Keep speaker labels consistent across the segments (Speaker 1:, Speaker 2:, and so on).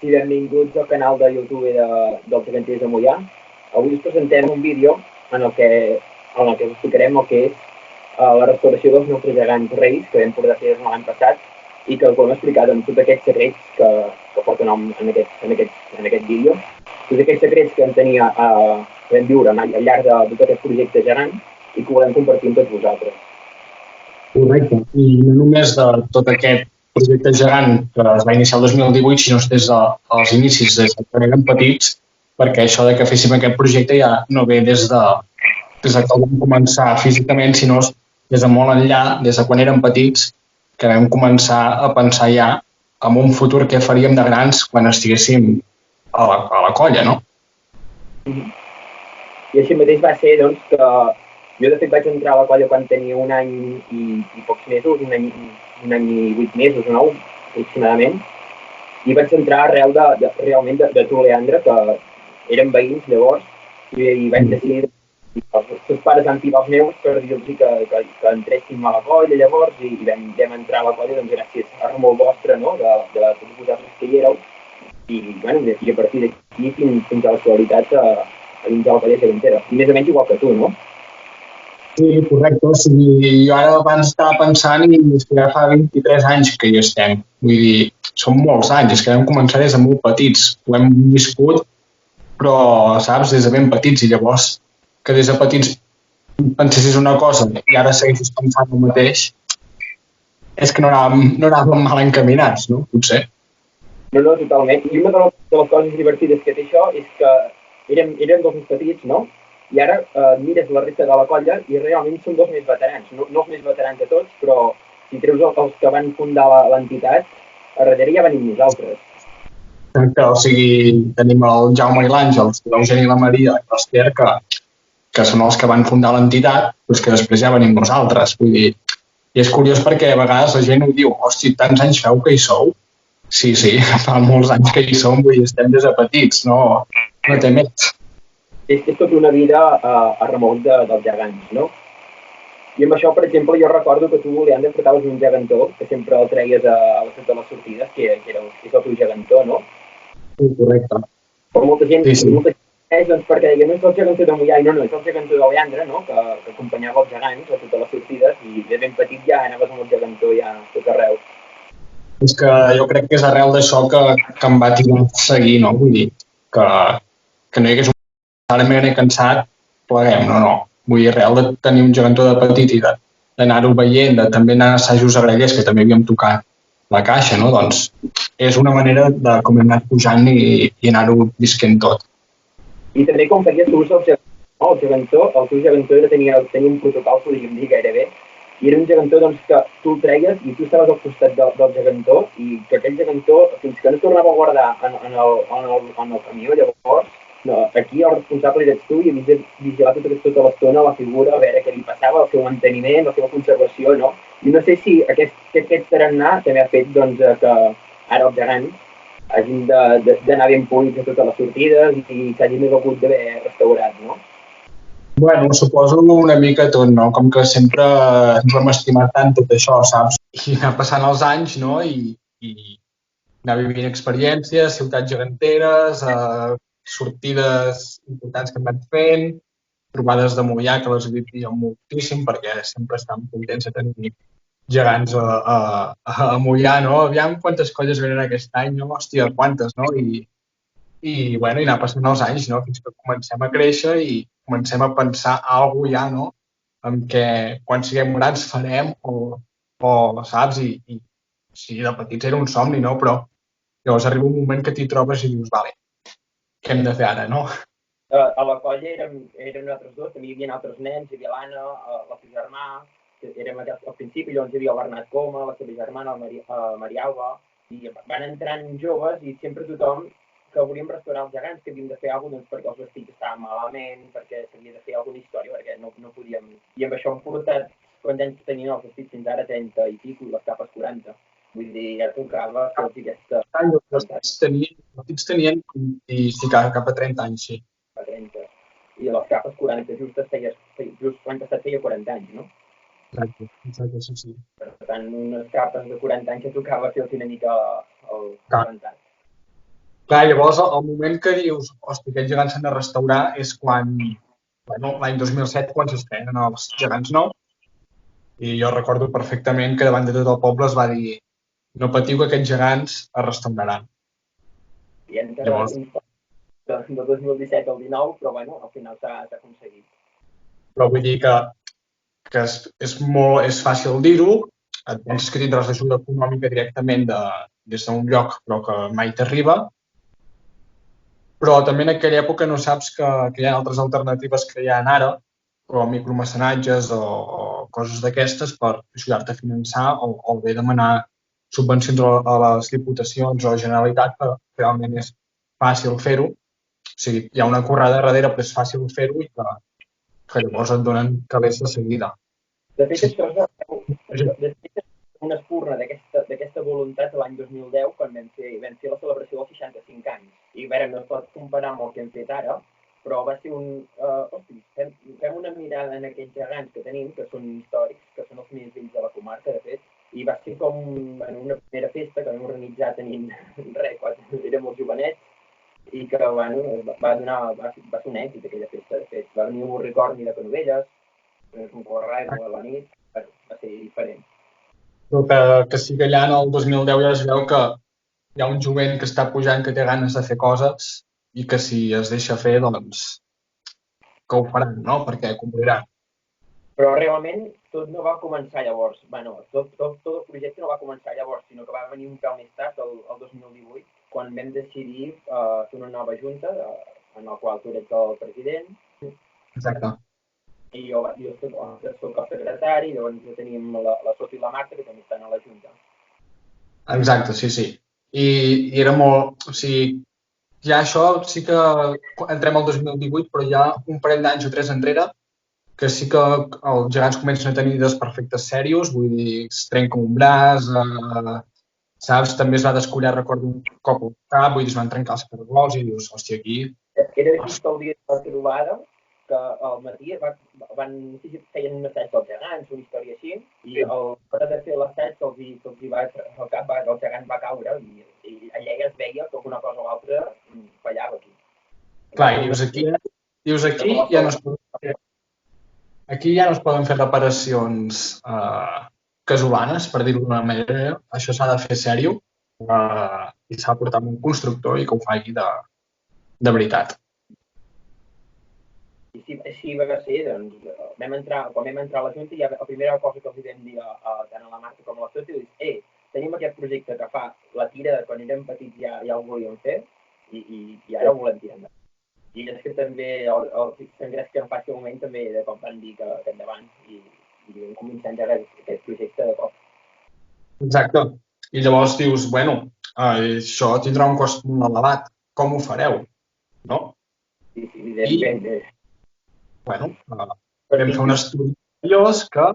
Speaker 1: Sí, benvinguts al canal de YouTube dels geganters de Moià. Avui us presentem un vídeo en el que us explicarem el que és la restauració dels nostres gegants reis que vam portar a fer l'any passat i que us hem explicat amb tots aquests secrets que porta nom en aquest vídeo. Tots aquests secrets que vam viure al llarg de tot aquest projecte gegant i que volem compartir amb tots vosaltres.
Speaker 2: Correcte. I no només de tot aquest projecte gegant que es va iniciar el 2018, sinó des dels inicis, des de quan érem petits, perquè això de que féssim aquest projecte ja no ve des de que vam començar físicament, sinó des de molt enllà, des de quan érem petits, que vam començar a pensar ja en un futur que faríem de grans quan estiguéssim a la colla, no?
Speaker 1: I així mateix va ser, doncs, que jo de fet vaig entrar a la colla quan tenia un any i pocs mesos, un any i 8 mesos o 9, aproximadament, i vaig entrar arrel realment de tu, Leandre, que érem veïns llavors, i vaig decidir, els seus pares van pilar els meus per dir-los que entréssim a la colla llavors, i vam entrar a la colla doncs, gràcies a remor vostre, no?, de tots vosaltres que hi éreu, i a partir d'aquí fins a l'actualitat a dins de la colla gegantera, i més o menys igual que tu, no?
Speaker 2: Sí, correcte. O sigui, jo ara abans estava pensant i ja fa 23 anys que hi estem. Vull dir, són molts anys, és que vam començar des de molt petits. Ho hem viscut, però, saps, des de ben petits. I llavors, que des de petits pensessis una cosa i ara segueixis pensant el mateix, és que no anàvem mal encaminats, no? Potser.
Speaker 1: No, totalment. I una de les coses divertides que té això és que érem dos més petits, no? I ara mires la resta de la colla i realment són dos més veterans. No els més veterans de tots, però si treus els que van fundar l'entitat, a darrere ja venim nosaltres.
Speaker 2: Exacte, o sigui, tenim el Jaume i l'Àngel, l'Eugeni i la Maria i l'Ester, que són els que van fundar l'entitat, doncs que després ja venim nosaltres. Vull dir, i és curiós perquè a vegades la gent ho diu, hosti, tants anys feu que hi sou? Sí, fa molts anys que hi som, vull dir, estem des de petits, no té més.
Speaker 1: És tota una vida a remolc dels gegants, no? I amb això, per exemple, jo recordo que tu, Leandre, portaves un gegantó, que sempre el treies a les sortides, que és el teu gegantó, no?
Speaker 2: Sí, correcte.
Speaker 1: Però molta gent doncs, perquè deia, no és el gegantó de Moià, no, és el gegantó de Leandre, no?, que acompanyava els gegants a totes les sortides, i de ben petit ja anaves amb el gegantó ja tot arreu.
Speaker 2: És que jo crec que és arrel d'això que em va tirar a seguir, no? Vull dir, que no hi hagués ara m'he cansat, pleguem, no. Vull dir, arrel de tenir un gegantó de petit i d'anar-ho veient, de també anar a assajos a Grallers, que també havíem tocat la caixa, no? Doncs és una manera de com hem anat pujant i anar-ho visquent tot.
Speaker 1: I també com feies tu el gegantó, el teu gegantó tenia un protocol, podríem dir, gairebé, i era un gegantó doncs, que tu el treies i tu estaves al costat del gegantó i que aquell gegantó, fins que no tornava a guardar en el camió, llavors, no, aquí el responsable eres tu i havies de vigilar tota l'estona la figura, a veure què li passava, el seu manteniment, la seva conservació, no? I no sé si aquest tarannà també ha fet doncs, que ara els gegants hagin d'anar ben polits a totes les sortides i s'hagin hagut d'haver restaurat, no?
Speaker 2: Bueno, suposo una mica tot, no? Com que sempre ens hem estimat tant tot això, saps? I anar passant els anys, no? I anar vivint experiències, ciutats geganteres, sortides importants que hem anat fent, trobades de Moià que les vivíem moltíssim perquè sempre estàvem contents de tenir gegants a Moià, no? Aviam quantes colles venen aquest any, no? Hòstia, quantes, no? I anar passant els anys, no? Fins que comencem a créixer i comencem a pensar alguna cosa ja, no? En què quan siguem grans farem o saps? I sí, de petits era un somni, no? Però llavors arriba un moment que t'hi trobes i dius, vale, què hem de fer ara, no?
Speaker 1: A la colla érem nosaltres dos, també hi havia altres nens, hi havia l'Anna, el seu germà, érem al principi, llavors hi havia el Bernat Coma, la seva germana, el Marialba, i van entrant joves i sempre tothom que volíem restaurar els gegants, que havíem de fer alguna cosa, doncs, perquè els vestits estaven malament, perquè s'havia de fer alguna història, perquè no podíem... I amb això hem portat, quants anys tenien els vestits fins ara, 30 i pico, les capes 40. Vull dir, ja tocava fer-los aquesta...
Speaker 2: Els vestits tenien cap a 30 anys, sí.
Speaker 1: A 30. I a les capes 40, just l'any passat feia 40 anys, no?
Speaker 2: Exacte, sí.
Speaker 1: Per tant, unes capes de 40 anys que tocava fer-los una mica el rentat.
Speaker 2: Clar, llavors, el moment que dius, hòstia, aquests gegants s'han de restaurar és quan, bueno, l'any 2007, quan s'estrenen els gegants nous, i jo recordo perfectament que davant de tot el poble es va dir no patiu que aquests gegants es restauraran.
Speaker 1: I hem tardat
Speaker 2: Llavors,
Speaker 1: de 2017 al 19, però bueno, al final s'ha aconseguit.
Speaker 2: però vull dir que és fàcil dir-ho, et penses que tindràs ajuda econòmica directament des d'un lloc, però que mai t'arriba, però també en aquella època no saps que hi ha altres alternatives que hi ha ara, com micromecenatges o coses d'aquestes per ajudar-te a finançar o bé demanar subvencions a les diputacions o a la Generalitat, que realment és fàcil fer-ho. O sigui, hi ha una currada darrere, però és fàcil fer-ho i que llavors et donen calés de seguida.
Speaker 1: De fet,
Speaker 2: Sí.
Speaker 1: això és una espurna d'aquesta voluntat l'any 2010, quan vam fer la celebració dels 65 anys. I a veure, no es pot comparar amb el que hem fet ara, però va ser hosti, fem una mirada en aquests gegants que tenim, que són històrics, que són els més vells de la comarca, de fet, i va ser com en una primera festa que vam organitzar tenint quan érem els jovenets, i que bueno, va ser un èxit aquella festa, de fet. Va venir un borricorni de Canovelles, un correu a la nit, va ser diferent.
Speaker 2: Però que sí que allà en el 2010 ja es veu que hi ha un jovent que està pujant que té ganes de fer coses i que si es deixa fer, doncs, que ho faran, no? Perquè compliran.
Speaker 1: Però realment tot no va començar llavors. Bueno, tot el projecte no va començar llavors, sinó que va venir un pèl més tard, el 2018, quan vam decidir fer una nova junta, en la qual tu eres el president.
Speaker 2: Exacte.
Speaker 1: I jo soc el secretari, llavors ja tenim la Sota i la Marta, que també estan a la junta.
Speaker 2: Exacte, sí, sí. I era molt... O sigui, ja això sí que entrem al 2018, però ja un parell d'anys o 3 enrere que sí que els gegants comencen a tenir desperfectes serios, vull dir, es trenca un braç, saps? També es va descuidar, recordo, un cop al cap, vull dir, es van trencar els cargols i dius, hòstia, aquí...
Speaker 1: Era just el dia de la trobada, que al matí no sé si feien un assaig dels gegants, una història així, i a l'hora de fer l'assaig el gegant va caure i allà ja es veia que alguna cosa o l'altra fallava aquí.
Speaker 2: Clar, i dius aquí ja no es poden fer, aquí ja no es poden fer reparacions casolanes, per dir-ho d'una manera, això s'ha de fer sèrio i s'ha de portar amb un constructor i que ho faci de veritat.
Speaker 1: I així va ser, doncs, quan vam entrar a la Junta, ja la primera cosa que els vam dir tant a la Marta com a la Sota és tenim aquest projecte que fa la tira de quan érem petits ja ho volíem fer i ara ho volem tirar endavant. I és que també el Sangrés que en faci un moment també de cop van dir que endavant i vam començar a engegar aquest projecte de cop.
Speaker 2: Exacte. I llavors dius, bueno, això tindrà un cost molt elevat. Com ho fareu? No?
Speaker 1: Sí, evidentment.
Speaker 2: Bueno, vam fer un estudi seriós que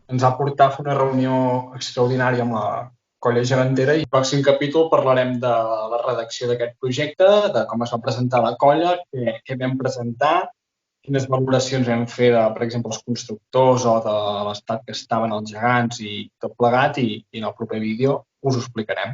Speaker 2: ens ha portat a fer una reunió extraordinària amb la colla gegantera i al pròxim capítol parlarem de la redacció d'aquest projecte, de com es va presentar la colla, què vam presentar, quines valoracions vam fer de, per exemple, els constructors o de l'estat que estaven els gegants i tot plegat i en el proper vídeo us ho explicarem.